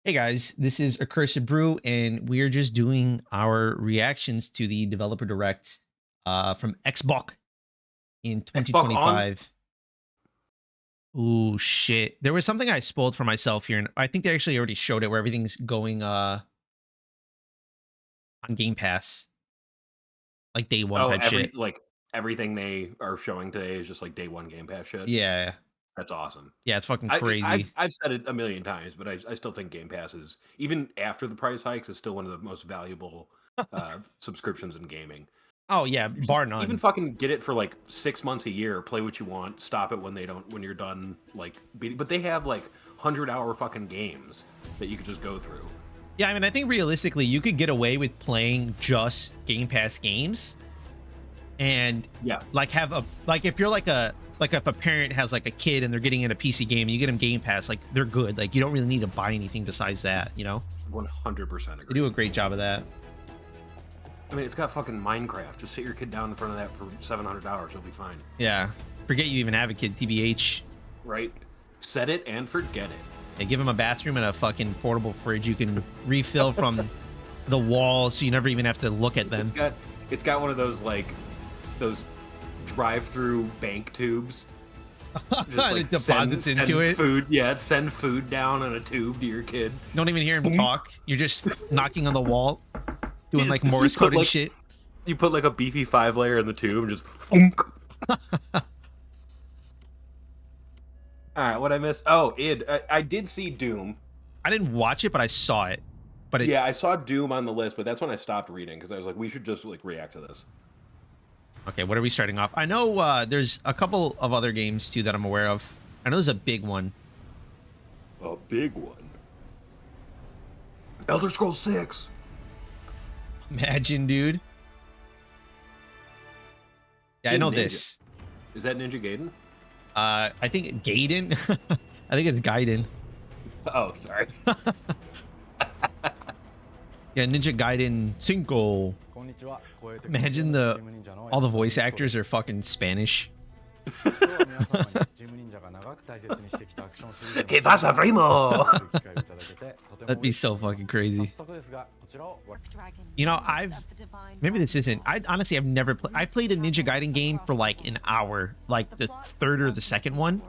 Hey guys, this is Accursed Brew, and we're just doing our reactions to the Developer Direct from Xbox in Xbox on. 2025. Ooh, shit. There was something I spoiled for myself here, and I think they actually already showed it where everything's going on Game Pass, like day one Oh, type shit. everything they are showing today is just like day one Game Pass shit. Yeah. That's awesome. Yeah, it's fucking I've crazy. I've said it a million times, but I still think Game Pass is, even after the price hikes, is still one of the most valuable subscriptions in gaming. Oh yeah, You just bar even none. fucking get it for like 6 months a year, play what you want, stop it when you're done beating. But they have like 100-hour fucking games that you could just go through. Yeah, I mean, I think realistically, you could get away with playing just Game Pass games and Yeah, like have a like if you're like if a parent has like a kid and they're getting in a PC game and you get them Game Pass, like they're good. Like you don't really need to buy anything besides that, you know? 100% They do agree. a great job of that. I mean, it's got fucking Minecraft. Just sit your kid down in front of that for $700. You'll be fine. Yeah. Forget you even have a kid, TBH. Right? Set it and forget it. They give him a bathroom and a fucking portable fridge you can refill from the wall so you never even have to look at them. It's got one of those those drive-through bank tubes. Just And like it deposits into it. food. Yeah, send food down in a tube to your kid. Don't even hear him talk. You're just knocking on the wall, doing like You Morse put code and shit. you put like a beefy 5-layer in the tube and just thunk. All right, what I missed? Oh, I did see Doom. I didn't watch it, but I saw it. But it Yeah, I saw Doom on the list, but that's when I stopped reading because I was like, we should just like react to this. Okay, what are we starting off? I know there's a couple of other games too that I'm aware of. I know there's a big one. A big one. Elder Scrolls 6. Imagine, dude. Yeah, I Kid know Ninja. this. Is that Ninja Gaiden? I think Gaiden. I think it's Gaiden. Oh, sorry. Yeah, Ninja Gaiden 5. Imagine all the voice actors are fucking Spanish. ¿Qué pasa, primo? That'd be so fucking crazy. You know, maybe this isn't. I honestly I've never played. I played a Ninja Gaiden game for like an hour, like the third or the second one,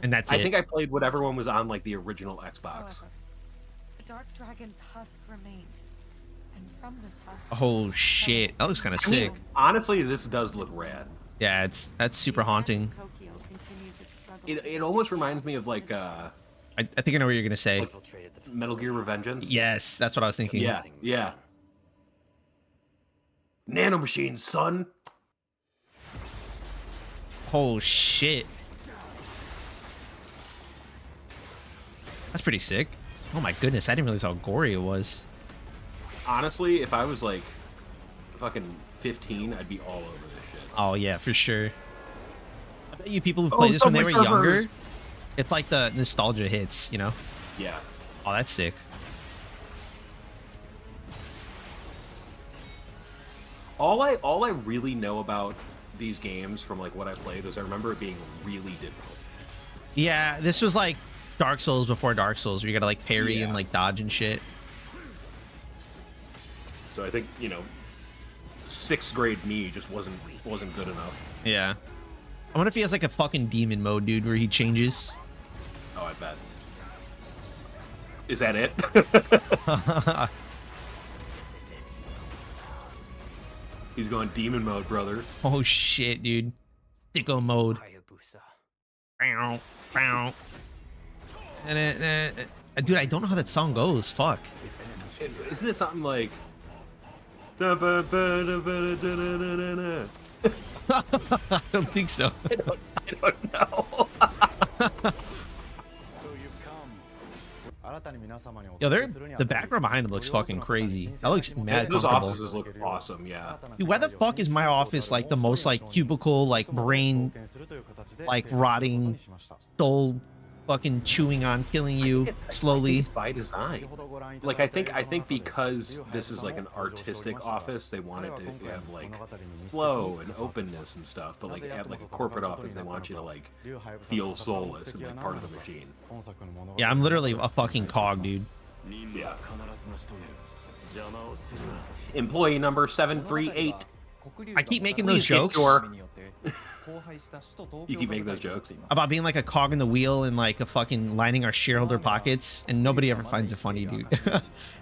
and that's I it. think I played whatever one was on like the original Xbox. The dark dragon's husk remained, and from this husk. Oh shit, that looks kind of I mean, sick. honestly, this does look rad. Yeah, that's super haunting. It almost reminds me of I think I know what you're gonna say. Metal Gear Revengeance. Yes, that's what I was thinking. Yeah, yeah. Nanomachines, son. Oh shit. That's pretty sick. Oh my goodness, I didn't realize how gory it was. Honestly, if I was like fucking 15, I'd be all over this shit. Oh yeah, for sure. I bet you people who Oh, played this when they were Subway younger, Surfers. it's like the nostalgia hits, you know? Yeah. Oh, that's sick. All I really know about these games from like what I played is I remember it being really difficult. Yeah, this was like Dark Souls before Dark Souls, where you gotta like parry and Yeah. like dodge and shit. So I think, sixth grade me just wasn't good enough. Yeah. I wonder if he has like a fucking demon mode, dude, where he changes. Oh, I bet. Is that it? He's going demon mode, brother. Oh shit, dude. Sicko mode. Bow, bow. Dude, I don't know how that song goes. Fuck. Isn't it something like? I I don't think so. don't know. Yo, the background behind him looks fucking crazy. That looks mad Those comfortable. offices look awesome. Yeah. Dude, why the fuck is my office like the most like cubicle, like brain, like rotting, soul fucking chewing on, killing you slowly. It's by design. Like I think because this is like an artistic office, they want it to have like flow and openness and stuff. But like at like a corporate office, they want you to like feel soulless and like part of the machine. Yeah, I'm literally a fucking cog, dude. Yeah. Employee number 738. I keep making those Please get jokes You keep making those jokes about being like a cog in the wheel and like a fucking lining our shareholder pockets, and nobody ever finds it funny, dude.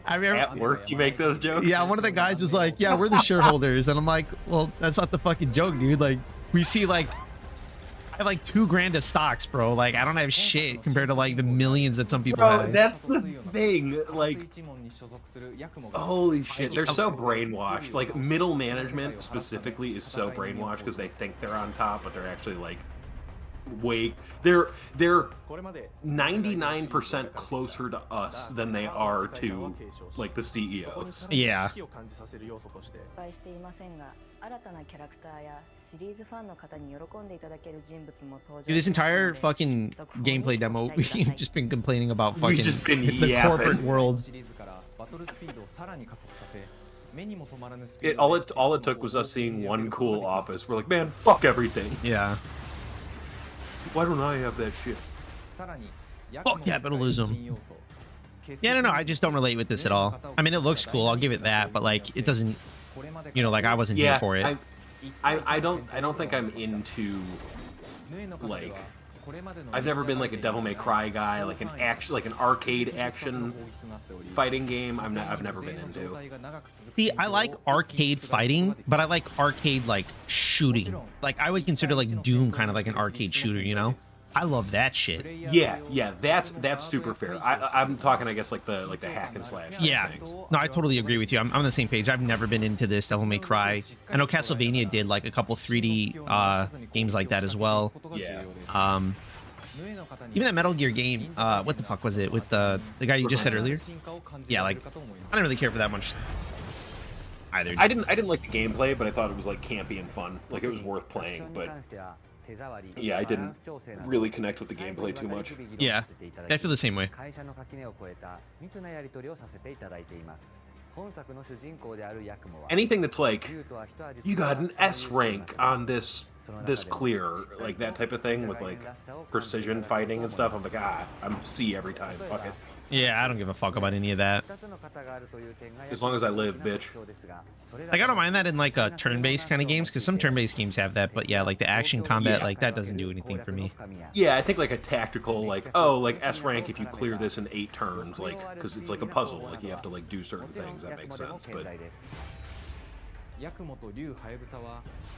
I remember, at work. You make those jokes. yeah, one of the guys was like, "Yeah, we're the shareholders," and I'm like, "Well, that's not the fucking joke, dude. Like, we see like." I have like $2,000 of stocks, bro. Like, I don't have shit compared to like the millions that some people Bro, have. that's the thing. Like, holy shit, they're so brainwashed. Like, middle management specifically is so brainwashed because they think they're on top, but they're actually like, they're 99% closer to us than they are to like the CEOs. Yeah. Dude, this entire fucking gameplay demo, we've just been complaining about fucking just been the yapping. corporate world. All it took was us seeing one cool office. We're like, man, fuck everything. Yeah. Why don't I have that shit? Fuck capitalism. Yeah, no, I just don't relate with this at all. I mean, it looks cool, I'll give it that, but like, it doesn't, you know, like I wasn't here for it. I don't think I'm into like I've never been like a Devil May Cry guy, like an arcade action fighting game. I've never been into. See, I like arcade fighting, but I like arcade like shooting. Like I would consider like Doom kind of like an arcade shooter, you know? I love that shit. Yeah, that's super fair. I'm talking, I guess, like the hack and slash. Yeah, things. No, I totally agree with you. I'm on the same page. I've never been into this Devil May Cry. I know Castlevania did like a couple 3D games like that as well. Yeah. Even that Metal Gear game, what the fuck was it with the guy you just said earlier? Yeah, like I didn't really care for that much either. I didn't like the gameplay, but I thought it was like campy and fun. Like it was worth playing, but yeah, I didn't really connect with the gameplay too much. Yeah, I feel the same way. Anything that's like, you got an S rank on this clear, like that type of thing with like precision fighting and stuff, I'm like, I'm C every time, fuck it. Yeah, I don't give a fuck about any of that. As long as I live, bitch. Like, I don't mind that in like a turn-based kind of games, because some turn-based games have that, but yeah, like the action combat, like that doesn't do anything for me. Yeah, I think like a tactical, like, oh, like S rank if you clear this in 8 turns, like, because it's like a puzzle, like you have to like do certain things, that makes sense, but...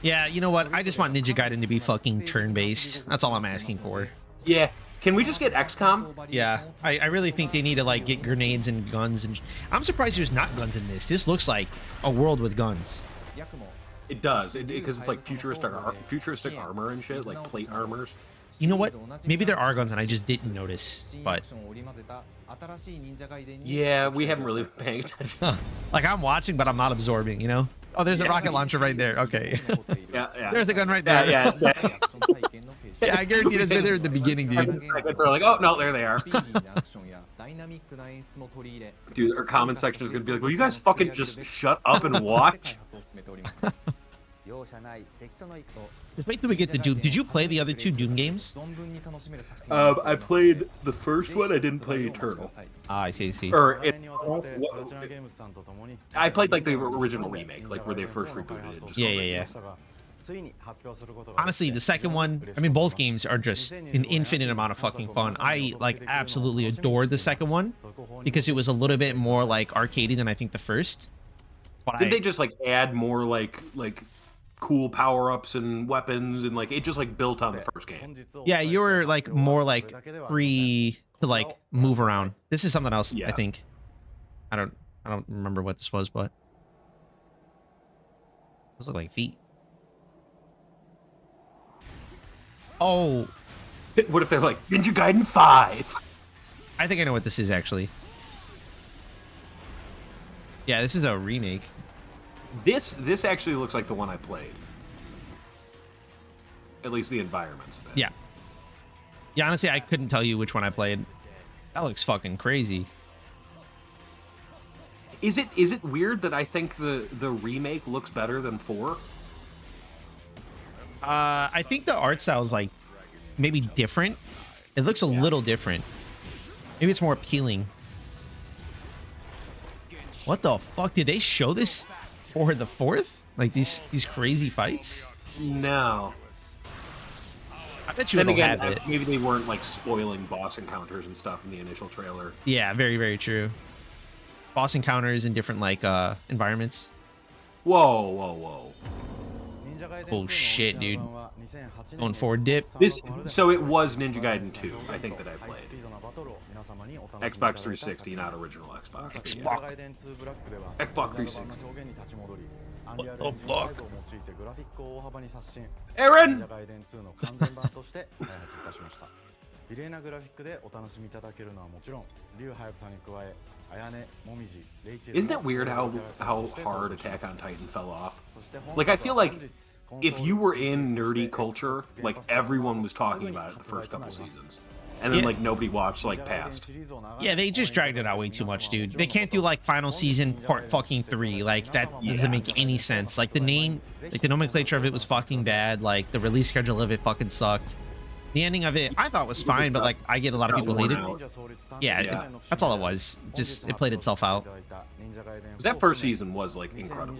Yeah, you know what? I just want Ninja Gaiden to be fucking turn-based. That's all I'm asking for. Yeah. Can we just get XCOM? Yeah, I really think they need to like get grenades and guns, and I'm surprised there's not guns in this. This looks like a world with guns. It does, because it's like futuristic armor and shit, like plate armors. You know what? Maybe there are guns and I just didn't notice, but... Yeah, we haven't really been paying attention. Huh. Like, I'm watching, but I'm not absorbing, you know? Oh, there's a rocket launcher right there. Okay. Yeah. There's a gun right there. Yeah. Yeah, I guarantee that's been there at the beginning, dude. Seconds are like, oh, no, there they are. Dude, our comment section is going to be like, will you guys fucking just shut up and watch? Just wait till we get to Doom. Did you play the other 2 Doom games? I played the first one. I didn't play Eternal. Ah, I see. I played like the original remake, like where they first rebooted it. Yeah. Honestly, the second one, I mean, both games are just an infinite amount of fucking fun. I like absolutely adored the second one because it was a little bit more like arcadey than I think the first. But Did they just like add more like cool power-ups and weapons, and like it just like built on the first game? Yeah, you were like more like free to like move around. This is something else, I think. I don't remember what this was, but those look like feet. Oh, what if they're like Ninja Gaiden 5? I think I know what this is actually. Yeah, this is a remake. This actually looks like the one I played. At least the environments of it. Yeah. Yeah, honestly, I couldn't tell you which one I played. That looks fucking crazy. Is it weird that I think the remake looks better than 4? I think the art style is like maybe different. It looks a little different. Maybe it's more appealing. What the fuck? Did they show this for the 4th? Like these crazy fights? No. I bet you Then it'll again, have it. maybe they weren't like spoiling boss encounters and stuff in the initial trailer. Yeah, very, very true. Boss encounters in different like environments. Whoa, whoa, whoa. Oh shit, dude. Going forward dip. So it was Ninja Gaiden 2, I think, that I played. Xbox 360, not original Xbox. Xbox 360. What the fuck? Aaron! 綺麗なグラフィックでお楽しみいただけるのはもちろん、リュウハヤブさんに加え、綾音、もみじ、レイチェル。 Isn't it weird how hard Attack on Titan fell off? Like, I feel like if you were in nerdy culture, like everyone was talking about it the first couple seasons. And then like nobody watched like past. Yeah, they just dragged it out way too much, dude. They can't do like final season part fucking 3. Like that doesn't make any sense. Like the name, like the nomenclature of it was fucking bad. Like the release schedule of it fucking sucked. The ending of it, I thought was fine, but like I get a lot of people hate it. Yeah, that's all it was. Just it played itself out. That first season was like incredible.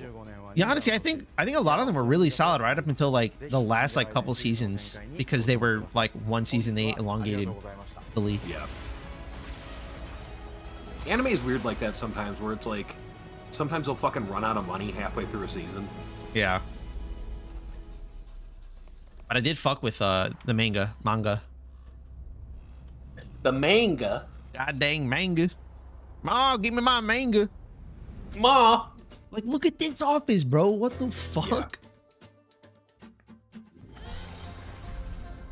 Yeah, honestly, I think a lot of them were really solid right up until like the last like couple seasons, because they were like one season they elongated the lead. Yeah. Anime is weird like that sometimes, where it's like sometimes they'll fucking run out of money halfway through a season. Yeah. But I did fuck with the manga. The manga? God dang manga. Ma, give me my manga. Ma! Like, look at this office, bro. What the fuck?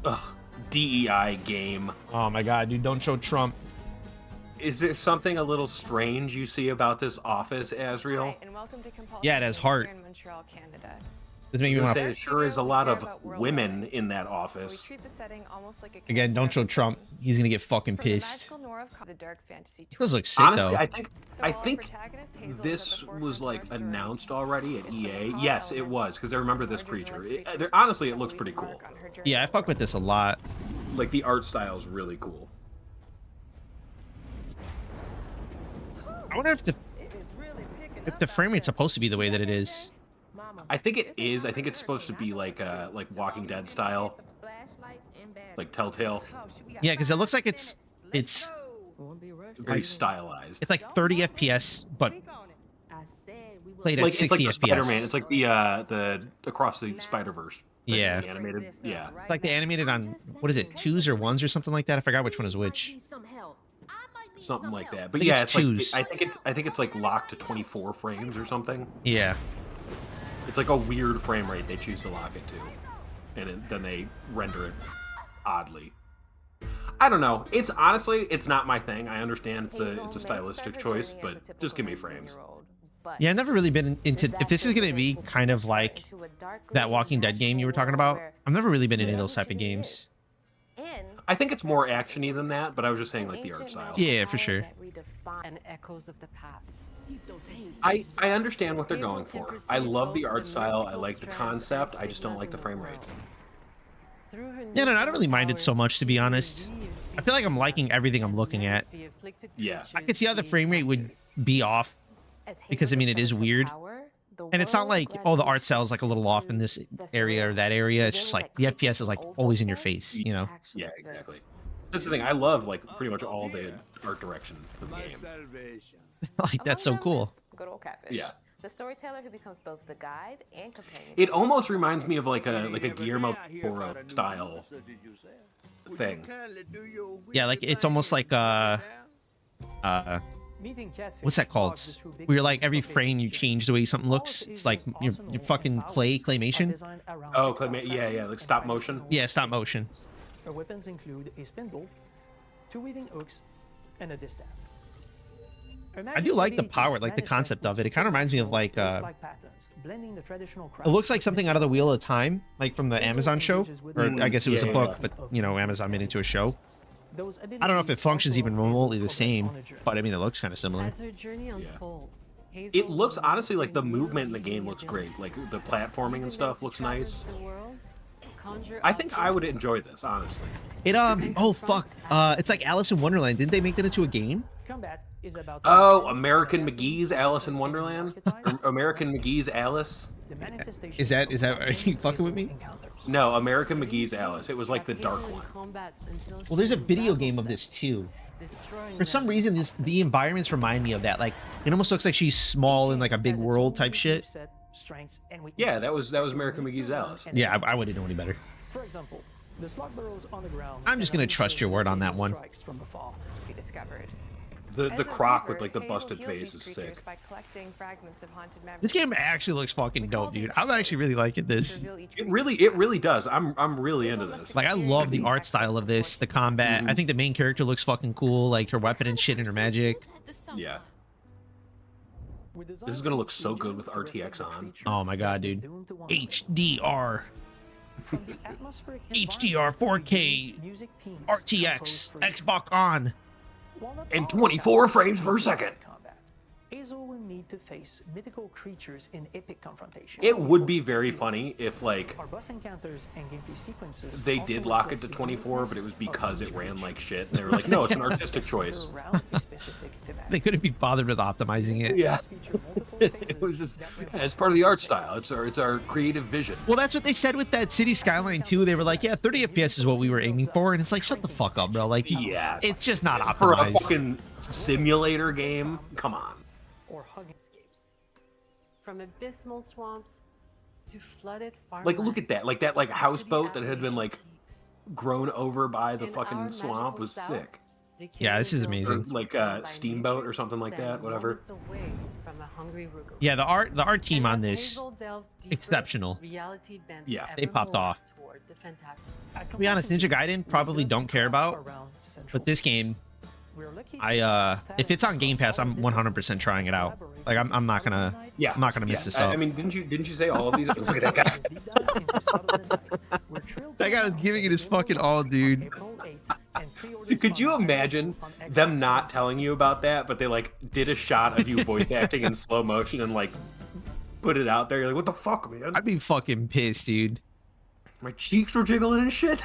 Yeah. Ugh. DEI game. Oh my god, dude, don't show Trump. Is there something a little strange you see about this office, Azriel? Hi, and welcome to Yeah, it has heart. here in Montreal, Canada. This makes me want There to... sure is a lot of women in that We office. treat the setting almost like a Again, don't show Trump. He's gonna get fucking From the pissed. magical noir of the dark fantasy Those look twist. sick, Honestly, though. I think So while our think protagonist, Hazel, is at this the forefront was of like our story, announced already at it's EA. the Yes, it elements was, because I remember this of creature. creatures Honestly, it that looks leave pretty a cool. mark on her journey. Yeah, I fuck with this a lot. Like the art style is really cool. I wonder if the frame rate's supposed to be the way that it is. I think it is. I think it's supposed to be like Walking Dead style, like Telltale. Yeah, because it looks like it's Very stylized. it's like 30 FPS, but played at Like it's 60 like the FPS. Spider-Man. It's like the Across the Spider-Verse. Yeah. The animated. Yeah. It's like they animated on, what is it, 2s or 1s or something like that? I forgot which one is which. Something like that. But I think yeah, it's it's twos. like I think it's like locked to 24 frames or something. Yeah. It's like a weird frame rate they choose to lock it to, and then they render it oddly. I don't know. It's honestly, it's not my thing. I understand it's a stylistic choice, but just give me frames. Yeah, I've never really been into, if this is going to be kind of like that Walking Dead game you were talking about, I've never really been into those type of games. I think it's more actiony than that, but I was just saying like the art style. Yeah, for sure. And echoes of the past. I understand what they're going for. I love the art style. I like the concept. I just don't like the frame rate. Yeah, no, I don't really mind it so much, to be honest. I feel like I'm liking everything I'm looking at. Yeah. I could see how the frame rate would be off, because, I mean, it is weird. And it's not like, oh, the art style is like a little off in this area or that area. It's just like the FPS is like always in your face, you know? Yeah, exactly. That's the thing. I love like pretty much all the art direction for the game. Like, that's so cool. Good old catfish. Yeah. The storyteller who becomes both the guide and companion. It almost reminds me of like a Guillermo del Toro style thing. Yeah, like it's almost like what's that called? Where you're like every frame you change the way something looks. It's like you're fucking claymation. Oh, yeah, like stop motion. Yeah, stop motion. Her weapons include a spindle, 2 weaving hooks, and a distaff. I do like the power, like the concept of it. It kind of reminds me of like it looks like something out of the Wheel of Time, like from the Amazon show, or I guess it was a book, but you know, Amazon made it into a show. I don't know if it functions even remotely the same, but I mean, it looks kind of similar. As her journey unfolds, It looks honestly like the movement in the game looks great. Like the platforming and stuff looks nice. I think I would enjoy this, honestly. It oh fuck, it's like Alice in Wonderland. Didn't they make that into a game? Oh, American McGee's Alice in Wonderland? Or American McGee's Alice? Is that are you fucking with me? No, American McGee's Alice. It was like the dark one. Well, there's a video game of this too. For some reason, the environments remind me of that. Like, it almost looks like she's small in like a big world type shit. Yeah, that was American McGee's Alice. Yeah, I wouldn't know any better. For example, the slug burrows on the ground. I'm just gonna trust your word on that one. Be discovered. The croc with like the busted face is sick. By collecting fragments of haunted memories. This game actually looks fucking dope, dude. I'm actually really liking this. It really does. I'm really into this. Like, I love the art style of this, the combat. I think the main character looks fucking cool, like her weapon and shit and her magic. Yeah. This is gonna look so good with RTX on. Oh my god, dude. HDR. HDR 4K RTX Xbox on. And 24 frames per second. Hazel will need to face mythical creatures in epic confrontation. It would be very funny if like Our boss encounters and gameplay sequences they also did lock it reflects to the 24, but it was uniqueness because of it each ran creature. like shit. And they were like, no, it's an artistic choice. Around a specific thematic. They couldn't be bothered with optimizing it. Yeah. Feature multiple It was phases just that reflect it's part of the art style. It's our creative vision. Well, that's what they said with that City Skyline 2. They were like, yeah, 30 FPS is what we were aiming for. And it's like, shut the fuck up, bro. Like, Yeah. it's just not For a optimized. fucking simulator game, come on. or hugging. From abysmal swamps to flooded farmlands. Like look at that. Like that houseboat that had been like grown over by the In fucking our swamp magical was south, sick. Yeah, this is decaying amazing. buildings Or like built by steamboat nature or something like stand that, whatever. moments away from a hungry Rugal. Yeah, the art team And on as this, Hazel delves deeper, exceptional. reality bends Yeah. They popped ever more off. toward the fantastic. To be honest, Ninja Gaiden probably don't care about, but this game, if it's on Game Pass, I'm 100% trying it out. Like, I'm not gonna, Yeah. I'm not gonna miss this up. I mean, didn't you say all of these? Look at that guy. That guy was giving it his fucking all, dude. Could you imagine them not telling you about that, but they like did a shot of you voice acting in slow motion and like put it out there? You're like, what the fuck, man? I'd be fucking pissed, dude. My cheeks were jiggling and shit.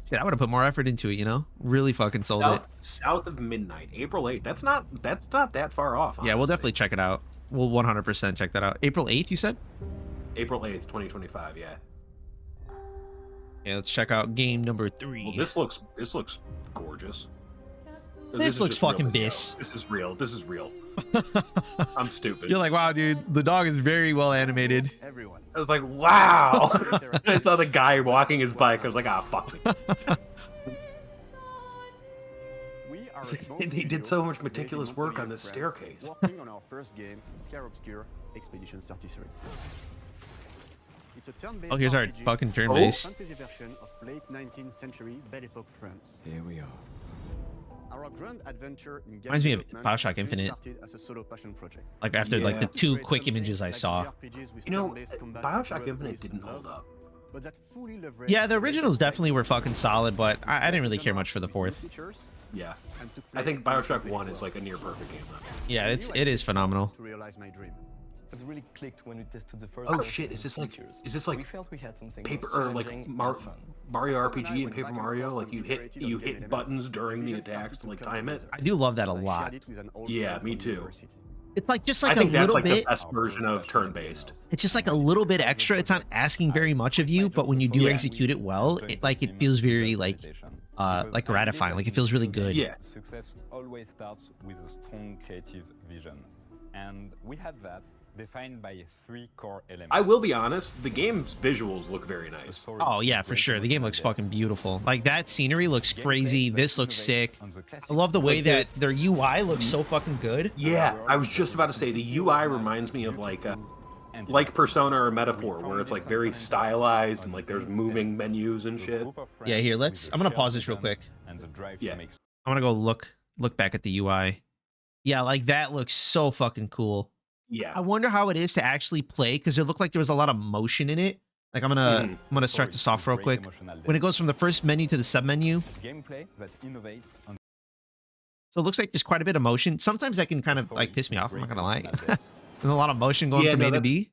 Dude, I would have put more effort into it, you know? Really fucking sold it. South of midnight, April 8th. That's not that far off. Honestly. Yeah, we'll definitely check it out. We'll 100% check that out. April 8th, you said? April 8th, 2025. Yeah. Yeah, let's check out game number 3. Well, this looks gorgeous. This is looks just real fucking video. bis. This is real. This is real. I'm stupid. You're like, wow, dude, the dog is very well animated. Everyone. I was like, wow. I saw the guy walking his bike. I was like, ah, fuck. We are It's a like small they did studio so much based in meticulous work on Montpellier, this France, staircase. Working on our first game, Clair Obscur Expedition 33. It's a turn-based Oh, here's our RPG, fucking a turn-based. fantasy version of late 19th century Belle Epoque France. Here we are. Our grand adventure in game Reminds me of development BioShock actually Infinite. started as a solo passion project. Like, after, like, the Yeah. two quick images I saw. You know, BioShock Infinite didn't hold up. Yeah, the originals definitely were fucking solid, but I didn't really care much for the fourth. Yeah. I think BioShock 1 is like a near perfect game. Though. Yeah, it is phenomenal. To realize my dream. It really clicked when we tested the first. Oh version shit! of Is this the like features. we We felt we had something paper both or like challenging and fun. Mario RPG and Paper Mario? Like you hit buttons during the attacks to like time it. I do love that a lot. Yeah, me too. It's like just I like a think that's little like bit. the best version of turn-based. It's just like a little bit extra. It's not asking very much of you, but when you do Yeah. execute it well, it feels very like gratifying. Like it feels really good. Yeah. Success always starts with a strong creative vision. And we had that defined by 3 core elements. I will be honest, the game's visuals look very nice. Oh yeah, for sure. The game looks fucking beautiful. Like that scenery looks crazy. This looks sick. I love the way that their UI looks so fucking good. Yeah, I was just about to say the UI reminds me of like Persona or Metaphor, where it's like very stylized and like there's moving menus and shit. Yeah, here, I'm gonna pause this real quick. Yeah. I'm gonna go look back at the UI. Yeah, like that looks so fucking cool. Yeah. I wonder how it is to actually play because it looked like there was a lot of motion in it. Like I'm gonna start this off real quick. When it goes from the first menu to the sub menu, Gameplay that innovates on so it looks like there's quite a bit of motion. Sometimes that can kind of like piss me off. I'm not gonna lie. There's a lot of motion going from A to B.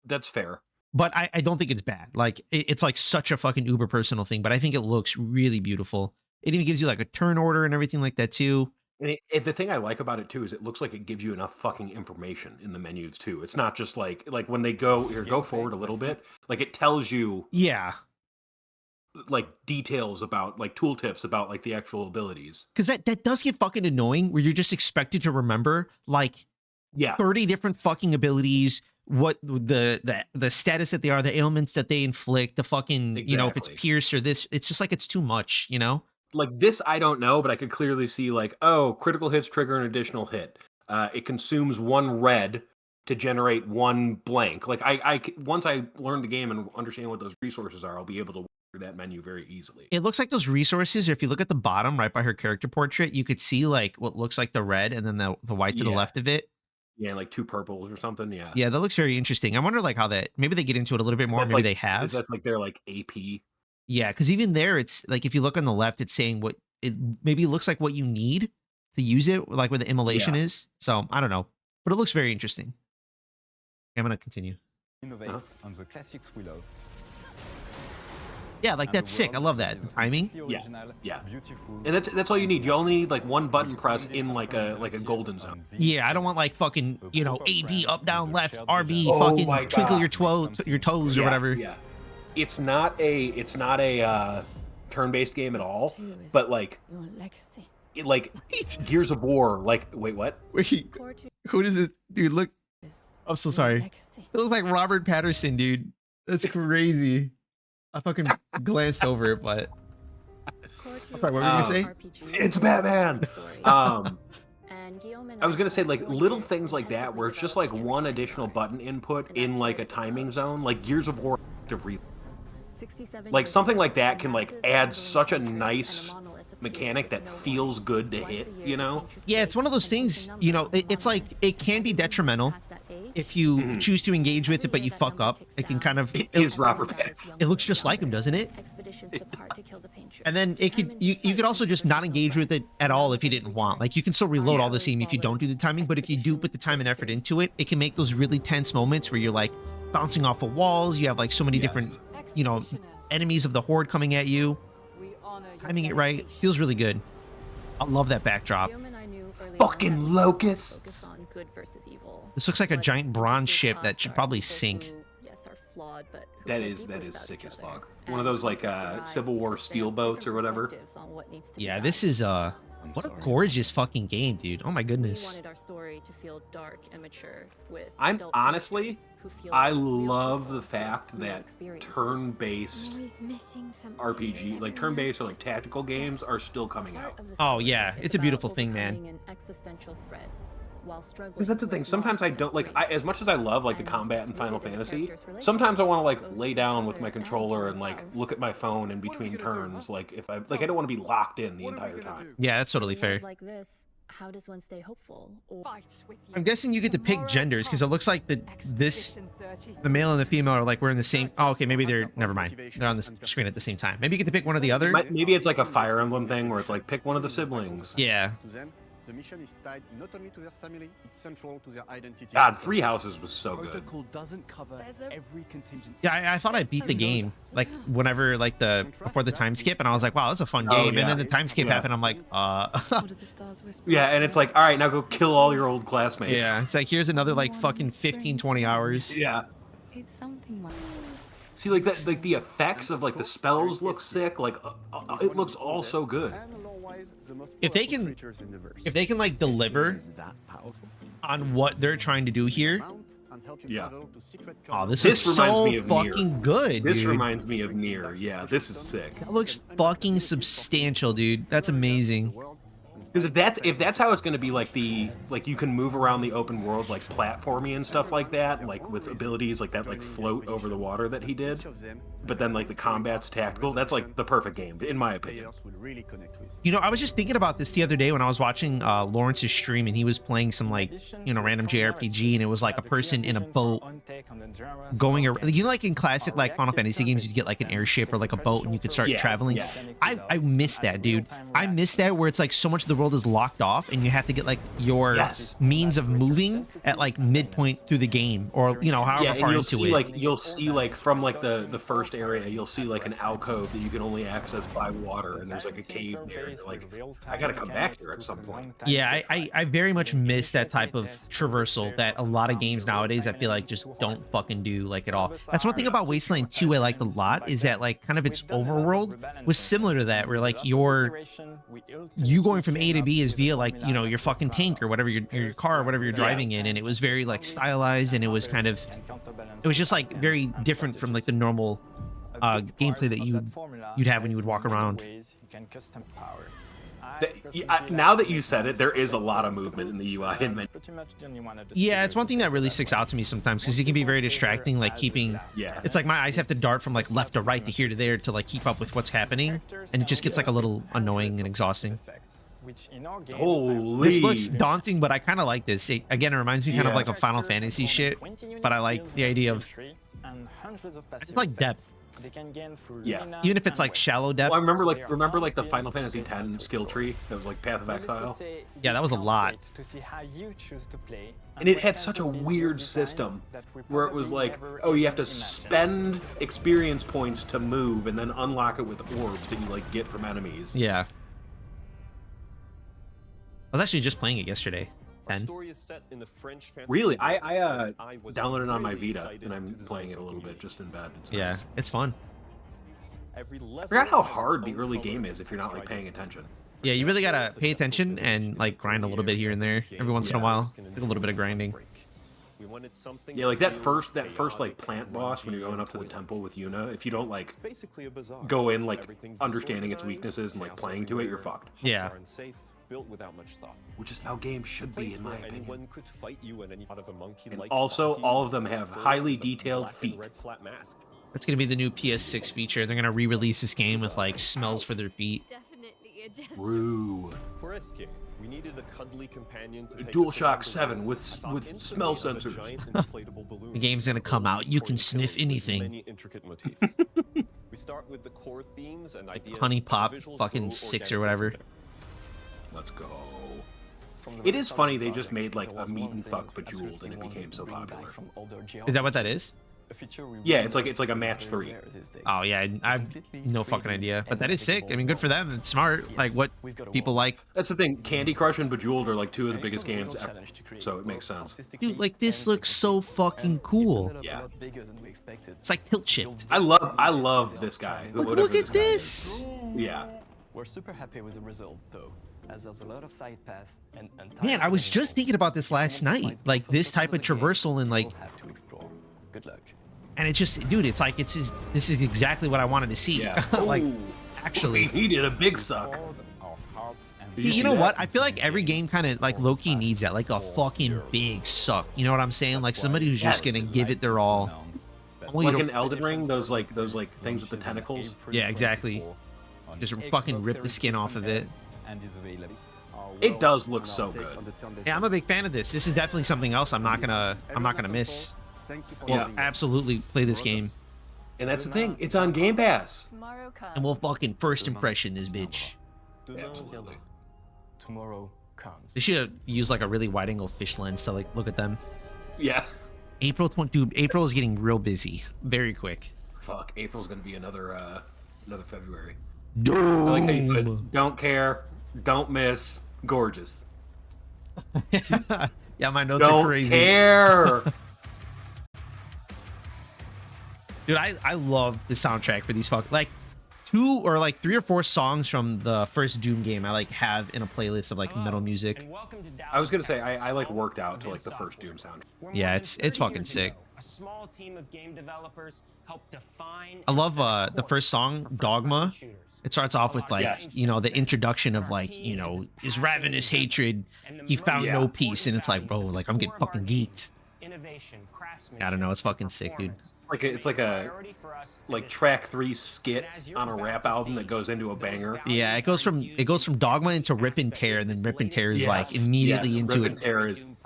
That's fair. But I don't think it's bad. Like it's like such a fucking uber personal thing. But I think it looks really beautiful. It even gives you like a turn order and everything like that too. And the thing I like about it too is it looks like it gives you enough fucking information in the menus too. It's not just like when they go forward a little bit, like it tells you like details about like tooltips about like the actual abilities. Because that does get fucking annoying where you're just expected to remember like 30 different fucking abilities, what the status that they are, the ailments that they inflict, the fucking you know, if it's pierce or this, it's just like it's too much, you know? Like this, I don't know, but I could clearly see like, oh, critical hits trigger an additional hit. It consumes 1 red to generate 1 blank. Like I once I learn the game and understand what those resources are, I'll be able to work through that menu very easily. It looks like those resources, if you look at the bottom right by her character portrait, you could see like what looks like the red and then the white to the left of it. Yeah, like 2 purples or something. Yeah. Yeah, that looks very interesting. I wonder like how that maybe they get into it a little bit more. Maybe they have. That's like their like AP. Yeah, because even there, it's like if you look on the left, it's saying what it maybe looks like what you need to use it, like where the immolation is. So I don't know, but it looks very interesting. Okay, I'm gonna continue. Innovates on the classics we love. Yeah, like that's sick. I love that the timing. Yeah. And that's all you need. You only need like 1 button press in like a golden zone. Yeah, I don't want like fucking AB up down left RB fucking twinkle your toes or whatever. Yeah. It's not a turn-based game at all, but like Gears of War. Like, wait, what? Wait, who does it, dude? Look, I'm so sorry. It looks like Robert Patterson, dude. That's crazy. I fucking glanced over it, but what were you gonna say? It's Batman. I was gonna say like little things like that, where it's just like 1 additional button input in like a timing zone, like Gears of War. Like something like that can like add such a nice mechanic that feels good to hit, you know? Yeah, it's one of those things, you know, it's like it can be detrimental if you choose to engage with it, but you fuck up. It can kind of it is Robert Pattinson. It looks just like him, doesn't it? And then it could you could also just not engage with it at all if you didn't want. Like you can still reload all the same if you don't do the timing, but if you do put the time and effort into it, it can make those really tense moments where you're like bouncing off of walls. You have like so many different, you know, enemies of the horde coming at you. Timing it right feels really good. I love that backdrop. Fucking locusts. This looks like a giant bronze ship that should probably sink. That is sick as fuck. One of those like Civil War steel boats or whatever. Yeah, this is what a gorgeous fucking game, dude. Oh my goodness. I'm honestly, I love the fact that turn-based RPG, like turn-based or like tactical games are still coming out. Oh yeah, it's a beautiful thing, man. Because that's the thing. Sometimes I don't like, as much as I love like the combat in Final Fantasy, sometimes I want to like lay down with my controller and like look at my phone in between turns. Like if I like, I don't want to be locked in the entire time. Yeah, that's totally fair. How does one stay hopeful? I'm guessing you get to pick genders because it looks like the male and the female are like we're in the same. Oh, okay, maybe they're never mind. They're on the screen at the same time. Maybe you get to pick one or the other. Maybe it's like a Fire Emblem thing where it's like pick one of the siblings. Yeah. The mission is tied not only to their family, it's central to their identity. God, Three Houses was so good. Doesn't cover every contingency. Yeah, I thought I beat the game like whenever like before the time skip, and I was like, wow, that's a fun game. And then the time skip happened. I'm like, Yeah, and it's like, all right, now go kill all your old classmates. Yeah, it's like here's another like fucking 15-20 hours. Yeah. It's something. See, like that, like the effects of like the spells look sick. Like it looks all so good. If they can like deliver on what they're trying to do here. Yeah. Oh, this looks so fucking good. This reminds me of Nier. Yeah, this is sick. That looks fucking substantial, dude. That's amazing. Because if that's how it's going to be, like you can move around the open world, like platformy and stuff like that, like with abilities like that, like float over the water that he did. But then like the combat's tactical. That's like the perfect game, in my opinion. You know, I was just thinking about this the other day when I was watching Lawrence's stream, and he was playing some like, you know, random JRPG, and it was like a person in a boat going around. You know, like in classic like Final Fantasy games, you'd get like an airship or like a boat, and you could start traveling. Yeah. I miss that, dude. I miss that, where it's like so much of the world is locked off, and you have to get like your means of moving at like midpoint through the game, or you know, however far into it. You'll see like from like the first area, you'll see like an alcove that you can only access by water, and there's like a cave there. And you're like, I gotta come back here at some point. Yeah, I very much miss that type of traversal that a lot of games nowadays I feel like just don't fucking do like at all. That's one thing about Wasteland 2 I liked a lot, is that like kind of its overworld was similar to that, where like you going from A to B is via like, you know, your fucking tank or whatever your car or whatever you're driving in, and it was very like stylized, and it was kind of, it was just like very different from like the normal gameplay that you'd have when you would walk around. Now that you said it, there is a lot of movement in the UI and menu. Yeah, it's one thing that really sticks out to me sometimes, because it can be very distracting, like keeping, it's like my eyes have to dart from like left to right to here to there to like keep up with what's happening, and it just gets like a little annoying and exhausting. Holy, this looks daunting, but I kind of like this. Again, it reminds me kind of like of Final Fantasy shit, but I like the idea of, it's like depth. Yeah, even if it's like shallow depth. Well, I remember like the Final Fantasy X skill tree that was like Path of Exile. Yeah, that was a lot. And it had such a weird system where it was like, oh, you have to spend experience points to move, and then unlock it with orbs that you like get from enemies. Yeah, I was actually just playing it yesterday. 10. Really? I downloaded it on my Vita, and I'm playing it a little bit just in bed. Yeah, nice. It's fun. I forgot how hard the early game is if you're not like paying attention. Yeah, you really gotta pay attention and like grind a little bit here and there every once in a while. Like a little bit of grinding. Yeah, like that first like plant boss when you're going up to the temple with Yuna. If you don't like go in like understanding its weaknesses and like playing to it, you're fucked. Yeah. Built without much thought. Which is how games should be, in my opinion. Anyone could fight you and any out of a monkey. And also, all of them have highly detailed feet. That's gonna be the new PS6 feature. They're gonna re-release this game with like smells for their feet. Brew. For SK, we needed a cuddly companion to DualShock 7 with smell sensors. The game's gonna come out. You can sniff anything. Many intricate motifs. We start with the core themes and ideas. Honey Pop fucking 6 or whatever. Let's go. It is funny they just made like a meet and fuck Bejeweled and it became so popular. Is that what that is? Yeah, it's like a match 3. Oh yeah, I have no fucking idea, but that is sick. I mean, good for them. It's smart. Like what people like. That's the thing. Candy Crush and Bejeweled are like 2 of the biggest games ever, so it makes sense. Dude, like this looks so fucking cool. Yeah. It's like tilt shift. I love this guy. Look at this. Yeah. We're super happy with the result though, as there's a lot of side paths and man, I was just thinking about this last night, like this type of traversal and like have to explore. Good luck. And it just, dude, it's like this is exactly what I wanted to see. Yeah. Like actually he did a big suck. You know what? I feel like every game kind of like low-key needs that, like a fucking big suck. You know what I'm saying? Like somebody who's just gonna give it their all. Like in Elden Ring, those things with the tentacles. Yeah, exactly. Just fucking rip the skin off of it. It does look so good. Yeah, I'm a big fan of this. This is definitely something else I'm not gonna miss. Well, absolutely play this game. And that's the thing. It's on Game Pass. And we'll fucking first impression this bitch. Absolutely. Tomorrow comes. They should have used like a really wide angle fish lens to like look at them. Yeah. April 20, dude, April is getting real busy very quick. Fuck, April's gonna be another February. Doom. I like how you put don't care, don't miss, gorgeous. Yeah, my notes don't are crazy. Care. Dude, I love the soundtrack for these like 2 or like 3 or 4 songs from the first Doom game I like have in a playlist of like metal music. I was gonna say I like worked out to like the first Doom sound. Yeah, it's fucking sick. A small team of game developers helped define. I love the first song, Dogma. It starts off with like, you know, the introduction of like, you know, his ravenous hatred. He found no peace, and it's like, bro, like I'm getting fucking geeked. I don't know, it's fucking sick, dude. It's like a track 3 skit on a rap album that goes into a banger. Yeah, it goes from Dogma into Rip and Tear, and then Rip and Tear is like immediately into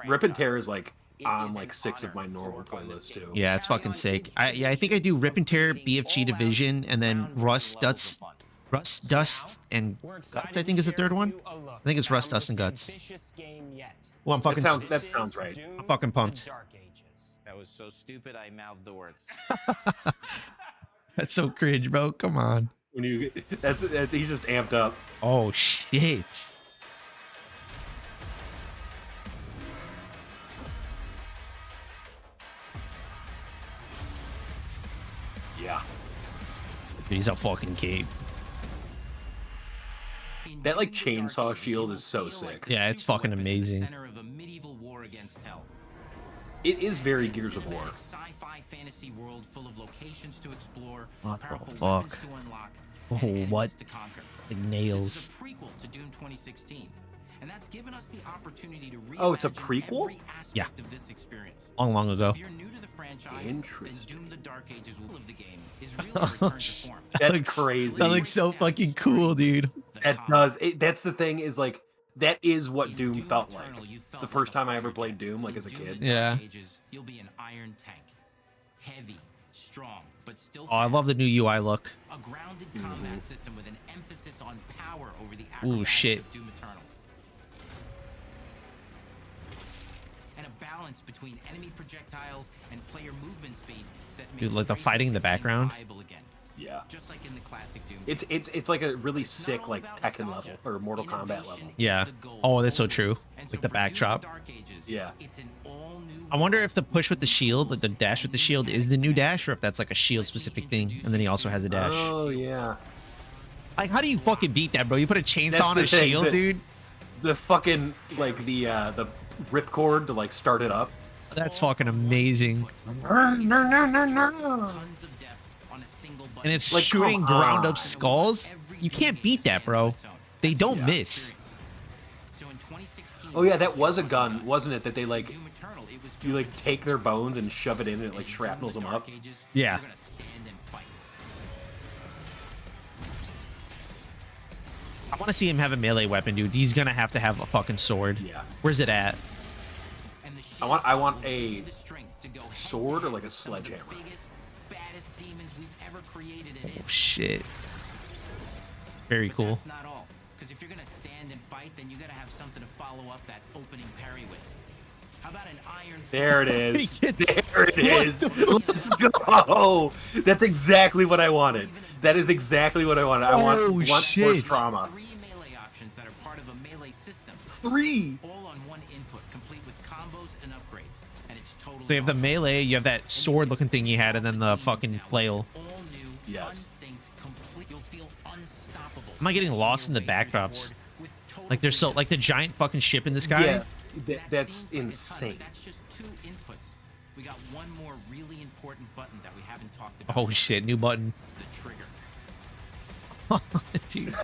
Rip and Tear is like on like 6 of my normal playlists too. Yeah, it's fucking sick. I think I do Rip and Tear, BFG Division, and then Rust, Dust, and Guts. I think is the third one. I think it's Rust, Dust, and Guts. Well, I'm fucking. That sounds right. I'm fucking pumped. That was so stupid, I mouthed the words. That's so cringe, bro. Come on. When you that's he's just amped up. Oh shit. Yeah. He's a fucking cape. That like chainsaw shield is so sick. Yeah, it's fucking amazing. It is very Gears of War. Sci-fi fantasy world full of locations to explore, What the powerful fuck? weapons to unlock, Oh, and what? endings to conquer. It nails. This is a prequel to Doom 2016, and that's given us the opportunity to Oh, it's a reimagine prequel? every aspect Yeah. of this experience. Long ago. If you're new to the franchise, then Doom: The Dark Ages will of the game is really a Oh, return to form. That's crazy. That looks so fucking cool, dude. That does. That's the thing is like that is what Doom felt like. The first time I ever played Doom, like as a kid. Yeah. You'll be an iron tank, heavy, strong, but still. Oh, I love the new UI look. A grounded combat system with an emphasis on power over the Ooh, acrobatics shit. of Doom Eternal. And a balance between enemy projectiles and player movement speed that makes Dude, like the fighting in the background. viable again. Yeah. Just like in the classic Doom. It's like a really sick like Tekken level or Mortal Kombat level. Yeah. Oh, that's so true. Like the backdrop. Yeah. I wonder if the push with the shield, like the dash with the shield, is the new dash, or if that's like a shield specific thing, and then he also has a dash. Oh yeah. Like, how do you fucking beat that, bro? You put a chainsaw That's on the a thing, shield, dude. The fucking like the ripcord to like start it up. That's fucking amazing. And it's Like, shooting come ground on. up skulls. You can't beat that, bro. They don't miss. Oh yeah, that was a gun, wasn't it? That they like you like take their bones and shove it in and it like shrapnels them up. Yeah. I want to see him have a melee weapon, dude. He's gonna have to have a fucking sword. Yeah. Where's it at? I want a sword or like a sledgehammer. Oh shit. Very cool. That's not all. Because if you're gonna stand and fight, then you gotta have something to follow up that opening parry with. How about an iron? There it is. He gets- There it is. Let's go. That's exactly what I wanted. That is exactly what I wanted. I want force shit. trauma. 3 melee options that are part of a melee system. 3. All on one input, complete with combos and upgrades. And it's totally So you have the melee, you have that sword looking thing you had, and then the fucking flail. all new, Yes. unsynced, complete. You'll feel unstoppable. Am I getting lost in the backdrops? Like there's so like the giant fucking ship in the sky. Yeah, that's seems like a ton, insane. but that's just 2 inputs. We got one more really important button that we haven't talked about. Oh shit, new button. The trigger. Dude.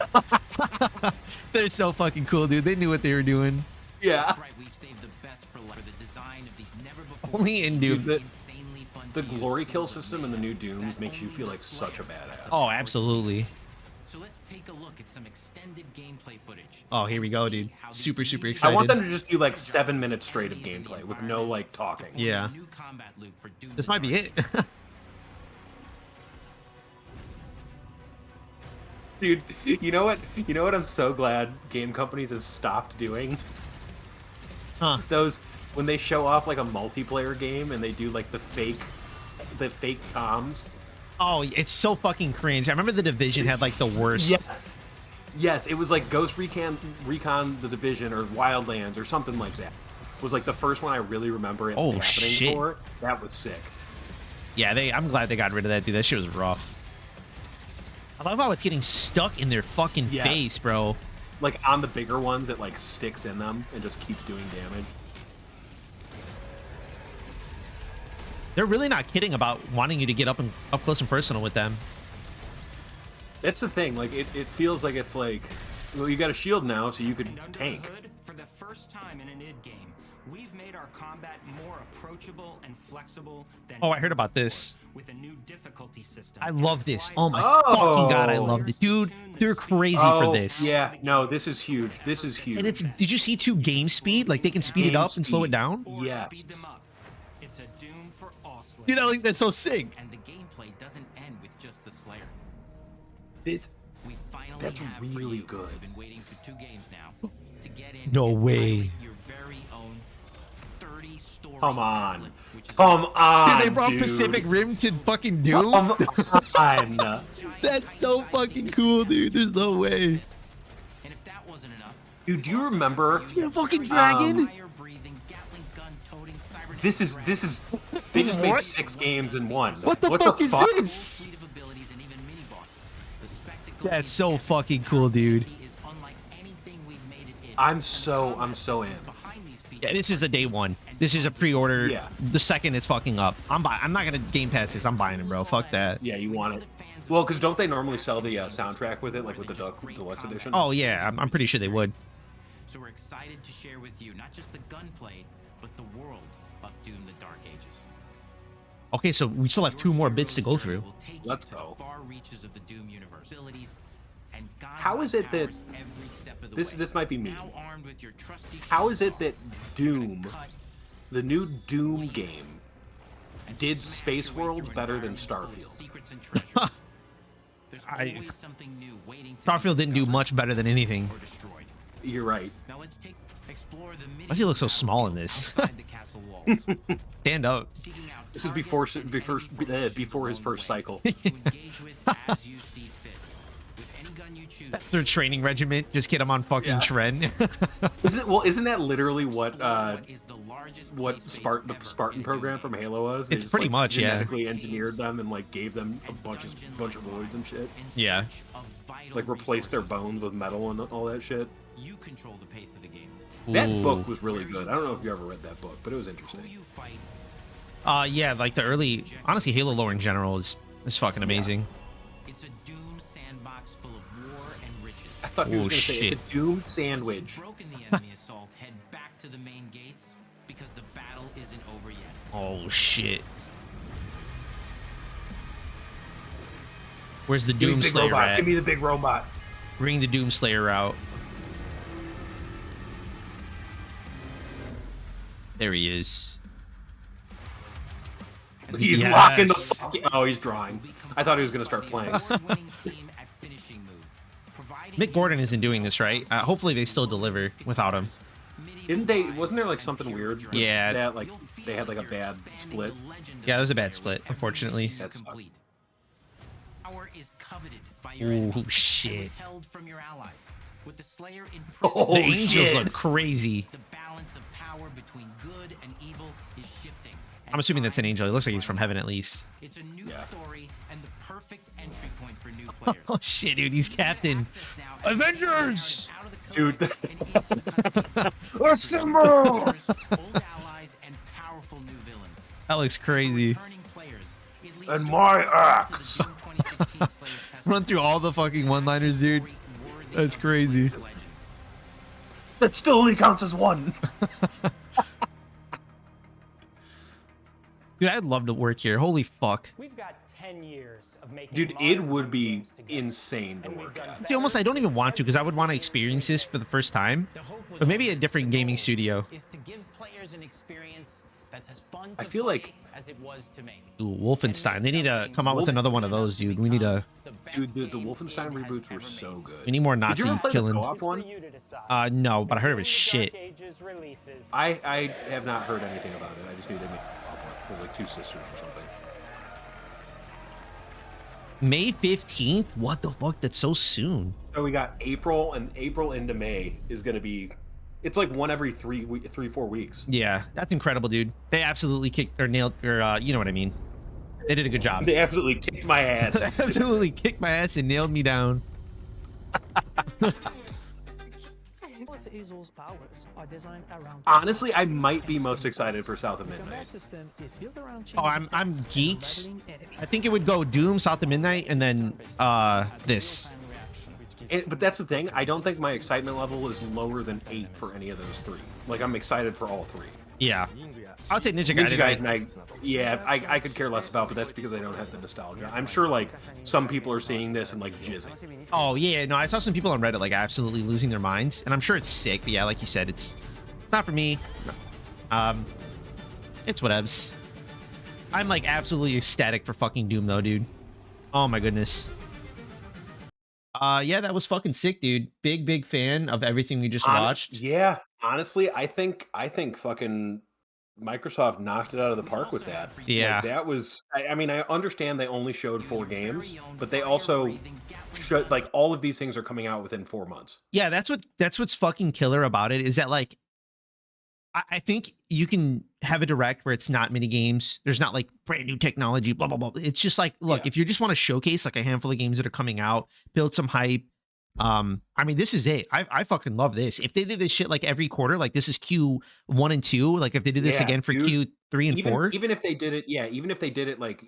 They're so fucking cool, dude. They knew what they were doing. Yeah. That's right, we've saved the best for last. The design of these never before Only in Doom. insanely fun The to use glory kill tools and system in the new Dooms makes you feel like such a badass. Oh, absolutely. So let's take a look at some extended gameplay footage. Oh, here we go, dude. Super, super I excited. want them to just do like 7 minutes straight of gameplay with no like talking. Yeah. New combat loop for Doom This the might be Dark it. Ages. Dude, you know what? You know what I'm so glad game companies have stopped doing? Huh. Those when they show off like a multiplayer game and they do like the fake comms. Oh, it's so fucking cringe. I remember the Division had like the worst. Yes. Yes, it was like Ghost Recon the Division or Wildlands or something like that. Was like the first one I really remember it happening shit. for. That was sick. Yeah, I'm glad they got rid of that, dude. That shit was rough. I love how it's getting stuck in their fucking Yes. face, bro. Like on the bigger ones, it like sticks in them and just keeps doing damage. They're really not kidding about wanting you to get up close and personal with them. That's the thing. Like it feels like it's like, well, you got a shield now, so you could tank. The hood, for the first time in an id game, we've made our combat more approachable and flexible than Oh, I heard about this. with a new difficulty system. I love this. Oh my fucking god, I love it. Dude, they're crazy for this. Yeah, no, this is huge. This is huge. And it's, did you see too game speed? Like they can speed it up and slow it down? Yes. It's a doom for all slayers. Dude, I think that's so sick. And the gameplay doesn't end with just the Slayer. This, We finally that's have really for you. good. We've been waiting for 2 games now to get in. No and way. pilot your very own 30-story Come on. outlet, which is Come on, Dude, they brought dude. Pacific Rim to fucking Doom? Come on. That's so fucking cool, dude. There's no way. And if that wasn't enough, Dude, do you remember? You're a fucking dragon. fire-breathing, Gatling gun-toting, cybernetic This is. They just made What? 6 games in one. What the fuck is this? suite of abilities and even mini-bosses. The spectacle That's is so epic. fucking cool, dude. Is unlike anything we've made it in. I'm so in. Behind these features, Yeah, this is a day one. This is a pre-order. Yeah. The second it's fucking up. I'm not gonna Game Pass this. I'm buying it, bro. Fuck that. Yeah, you want it. Well, because don't they normally sell the soundtrack with it, like with the deluxe edition? Oh yeah, I'm pretty sure they would. So we're excited to share with you not just the gunplay, but the world of Doom: The Dark Ages. Okay, so we still have 2 more bits to go through. We'll take you Let's to the go. far reaches of the Doom universe. Abilities and How is it that powers every step of the this way. this might be me? Now armed with your trusty How shield is it that Doom, cut the new Doom game, and did smash Space your way World through better than environments full of Starfield? secrets and treasures? There's I- always something new waiting to Starfield be didn't do discovered much better than anything. or destroyed. You're right. Now let's explore the Why does he look so small in battlefield this? outside the castle walls, Stand up. seeking out This is targets and enemies before his along first the way cycle. to engage with as you see fit. With any gun you choose, That's their training regiment. Just get them on fucking Yeah. trend. Isn't that literally what is the largest what play space the ever Spartan in a program video from game. Halo was? It's pretty much, yeah. genetically engineered them and like gave them a bunch of voids and shit. In Yeah. search of vital Like replaced their resources. bones with metal and all that shit. You control the pace of the game. That Ooh. book was really good. I don't know if you ever read that book, but it was Who interesting. you fight, Yeah, like the early, honestly, Halo lore in general is fucking amazing. it's a Doom sandbox full of war and riches. I thought he was Oh, gonna say it's a Doom sandwich. If you've broken the enemy assault, head back to the main gates because the battle isn't over yet. Oh shit. Where's the Give me the big Doomslayer robot. at? Give me the big robot. Bring the Doomslayer out. There he is. He's Yes. locking the fucking. Oh, he's drawing. I thought he was gonna start playing. Award-winning team at finishing move, providing Mick Gordon isn't doing this, right? Hopefully they still deliver without him. Didn't they? Wasn't there like something weird? Yeah. That like they had like a bad split. Yeah, that was a bad split, unfortunately. That sucked. Power is coveted by your Ooh, enemies and shit. withheld from your allies. With the Slayer in Oh, prison, The angels shit. look crazy. the balance of power between good and evil is shifting. I'm assuming that's an angel. It looks like he's from heaven at least. It's a new Yeah. story and the perfect entry point for new players. Oh shit, dude, he's captain. Avengers! Dude. Assemble! Old allies and powerful new villains. That looks crazy. Returning players, it leads And to my to the axe. Doom 2016 Slayer's Test Run through all the fucking one-liners, dude. story worthy That's of crazy. Slayer's legend. That still only counts as one. Dude, I'd love to work here. Holy fuck. We've got 10 years of making Dude, modern it would Doom be games together. insane to And we've work done at. See, almost I don't even want to because I would want to experience this for the first time. The hope with But maybe all a this, different the gaming goal studio. is to give players an experience that's as fun to I feel play like- as it was to make. Ooh, Wolfenstein. They need to come out with another one of those, dude. We need to. Dude, the Wolfenstein reboots were so good. We need more Did Nazi you ever play killing. the co-op one? For you to decide. No, but I heard it was Doom: The shit. Dark Ages releases I have not heard anything about it. I just knew they made a co-op one. It was like Two Sisters or something. May 15th? What the fuck? That's so soon. So we got April, and April into May is gonna be. It's like one every 4 weeks. Yeah, that's incredible, dude. They absolutely kicked or nailed, or you know what I mean. They did a good job. They absolutely kicked my ass. They absolutely kicked my ass and nailed me down. of Azel's powers are designed around. Honestly, I might be most excited for South of Midnight. System is built around Oh, I'm geeked. I think it would go Doom, South of Midnight, and then this. But that's the thing. I don't think my excitement level is lower than 8 for any of those 3. Like, I'm excited for all 3. Yeah. I would say Ninja Gaiden. I could care less about, but that's because I don't have the nostalgia. I'm sure, like, some people are seeing this and, like, jizzing. Oh, yeah. No, I saw some people on Reddit, like, absolutely losing their minds. And I'm sure it's sick, but yeah, like you said, it's not for me. It's whatevs. I'm, like, absolutely ecstatic for fucking Doom, though, dude. Oh, my goodness. Yeah, that was fucking sick, dude. Big fan of everything we just watched. Yeah, honestly, I think fucking Microsoft knocked it out of the park with that. Yeah. Like, that was, I mean, I understand they only showed 4 games, but they also showed, like, all of these things are coming out within 4 months. Yeah, that's what's fucking killer about it, is that, like, I think you can have a direct where it's not mini games. There's not like brand new technology, blah, blah, blah. It's just like, look, if you just want to showcase like a handful of games that are coming out, build some hype. I mean, this is it. I fucking love this. If they did this shit like every quarter, like this is Q1 and 2, like if they did this again for Q3 and 4. Even if they did it like,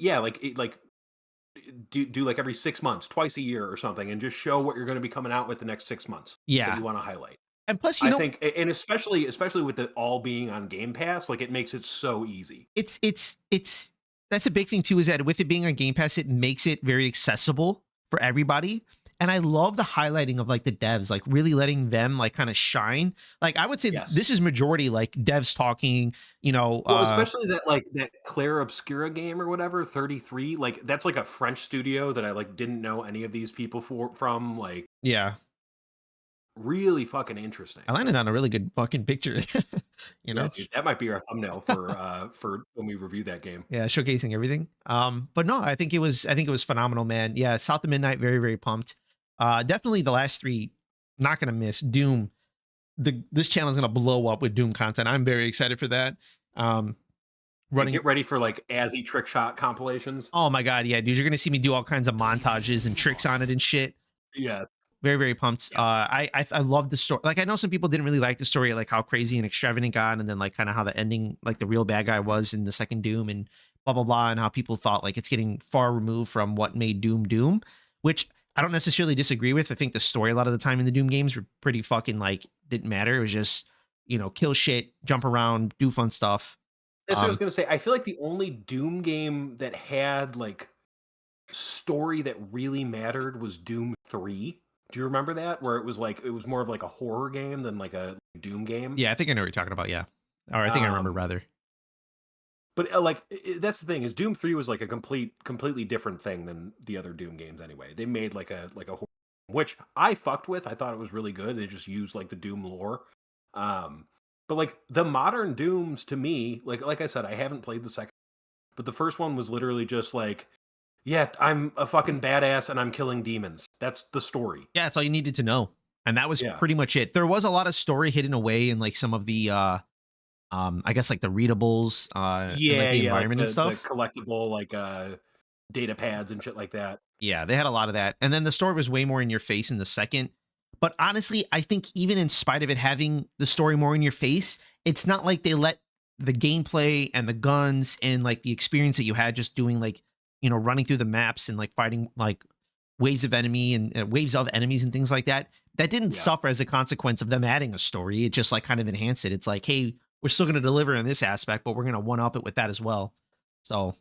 do like every 6 months, twice a year or something, and just show what you're going to be coming out with the next 6 months. Yeah. That you want to highlight. And plus, I think, and especially with it all being on Game Pass, like, it makes it so easy. It's that's a big thing too, is that with it being on Game Pass, it makes it very accessible for everybody. And I love the highlighting of like the devs, like really letting them like kind of shine. Like I would say this is majority like devs talking, you know. Well, especially that Claire Obscura game or whatever, 33. Like, that's like a French studio that I like didn't know any of these people from. Like, yeah. Really fucking interesting. I landed on a really good fucking picture. You know, dude, that might be our thumbnail for when we review that game. Yeah, showcasing everything. But no, I think it was phenomenal, man. Yeah, South of Midnight, very pumped. Definitely the last 3, not gonna miss. Doom. This channel is gonna blow up with Doom content. I'm very excited for that. Get ready for like Azzy trick shot compilations. Oh my god, yeah, dude, you're gonna see me do all kinds of montages and tricks on it and shit. Yes. Very pumped. I love the story. Like, I know some people didn't really like the story, like how crazy and extravagant got, and then like kind of how the ending, like the real bad guy was in the second Doom, and blah blah blah, and how people thought like it's getting far removed from what made Doom, which I don't necessarily disagree with. I think the story a lot of the time in the Doom games were pretty fucking like didn't matter. It was just, you know, kill shit, jump around, do fun stuff. That's what I was gonna say. I feel like the only Doom game that had like story that really mattered was Doom 3. Do you remember that? Where it was more of like a horror game than like a Doom game? Yeah, I think I know what you're talking about. Yeah. Or I think I remember rather. But that's the thing, is Doom 3 was like a completely different thing than the other Doom games anyway. They made like a horror, which I fucked with. I thought it was really good. They just used like the Doom lore. But like the modern Dooms to me, like I said, I haven't played the second, but the first one was literally just like, yeah, I'm a fucking badass and I'm killing demons. That's the story. Yeah, that's all you needed to know. And that was pretty much it. There was a lot of story hidden away in like some of the I guess like the readables, and, like, the environment like and stuff. The collectible like data pads and shit like that. Yeah, they had a lot of that. And then the story was way more in your face in the second. But honestly, I think even in spite of it having the story more in your face, it's not like they let the gameplay and the guns and like the experience that you had just doing like, you know, running through the maps and like fighting like waves of enemies and things like that. That didn't suffer as a consequence of them adding a story. It just like kind of enhanced it. It's like, hey, we're still going to deliver in this aspect, but we're going to one up it with that as well. So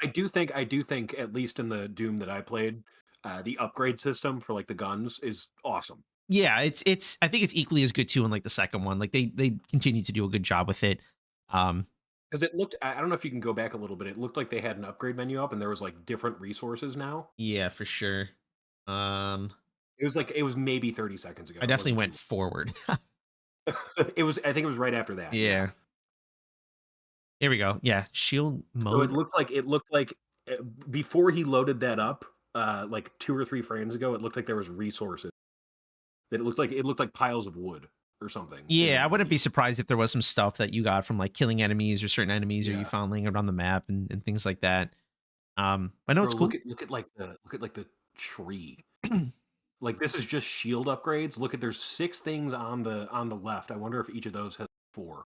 I do think at least in the Doom that I played, the upgrade system for like the guns is awesome. Yeah, I think it's equally as good too in like the second one. Like they continue to do a good job with it. Because it looked, I don't know if you can go back a little bit. It looked like they had an upgrade menu up and there was like different resources now. Yeah, for sure. It was maybe 30 seconds ago. I definitely went forward. I think it was right after that. Yeah. Here we go. Yeah, shield mode. So it looked like before he loaded that up, like 2 or 3 frames ago, it looked like there was resources. That it looked like piles of wood or something. Yeah, I wouldn't be surprised if there was some stuff that you got from like killing enemies or certain enemies, or you found laying around the map and things like that. I know it's cool. Look at the tree. Like this is just shield upgrades. Look at there's 6 things on the left. I wonder if each of those has 4.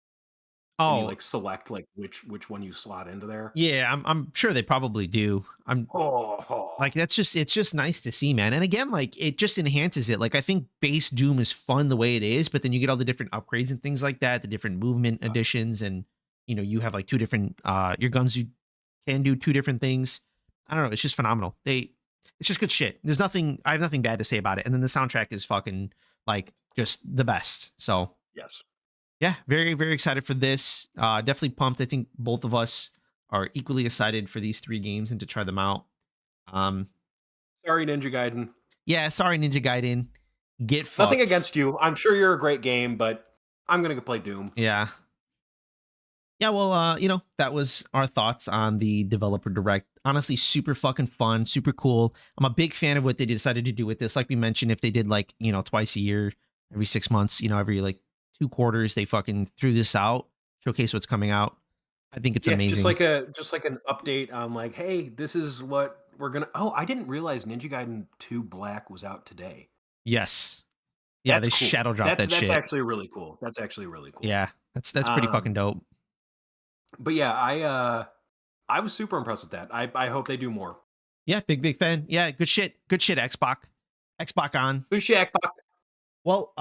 And you Oh, like select like which one you slot into there. yeah, I'm sure they probably do. Oh, Like it's just nice to see, man. And again, like it just enhances it. Like I think base Doom is fun the way it is, but then you get all the different upgrades and things like that, the different movement additions, and you have like 2 different your guns, you can do 2 different things. I don't know, it's just phenomenal. It's just good shit. I have nothing bad to say about it. And then the soundtrack is fucking like just the best. So yes. yeah, very, very excited for this. Definitely pumped. I think both of us are equally excited for these 3 games and to try them out. Sorry, Ninja Gaiden. Yeah, sorry, Ninja Gaiden. Get fucked. Nothing against you. I'm sure you're a great game, but I'm gonna go play Doom. Yeah. Yeah, well, that was our thoughts on the developer direct. Honestly, super fucking fun, super cool. I'm a big fan of what they decided to do with this. Like we mentioned, if they did like, twice a year, every 6 months, every like 2 quarters, they fucking threw this out, showcase what's coming out. I think it's amazing. Just like an update on like, hey, this is what we're gonna. Oh, I didn't realize Ninja Gaiden 2 Black was out today. Yes. Yeah, That's they cool. shadow dropped that shit. That's actually really cool. That's actually really cool. Yeah, that's pretty fucking dope. But yeah, I was super impressed with that. I hope they do more. Yeah, big fan. Yeah, good shit. Good shit, Xbox. Xbox on. Good shit, Xbox. Well,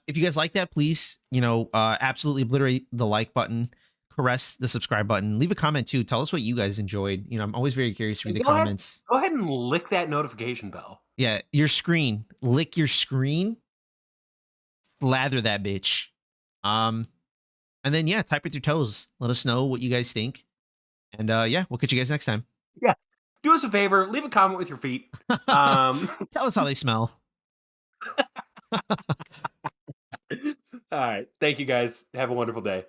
if you guys like that, please, absolutely obliterate the like button, caress the subscribe button, leave a comment too. Tell us what you guys enjoyed. I'm always very curious to read the comments. Go ahead and lick that notification bell. Yeah, your screen. Lick your screen. Slather that bitch. And then yeah, type with your toes. Let us know what you guys think. And yeah, we'll catch you guys next time. Yeah. Do us a favor, leave a comment with your feet. Tell us how they smell. All right. Thank you guys. Have a wonderful day.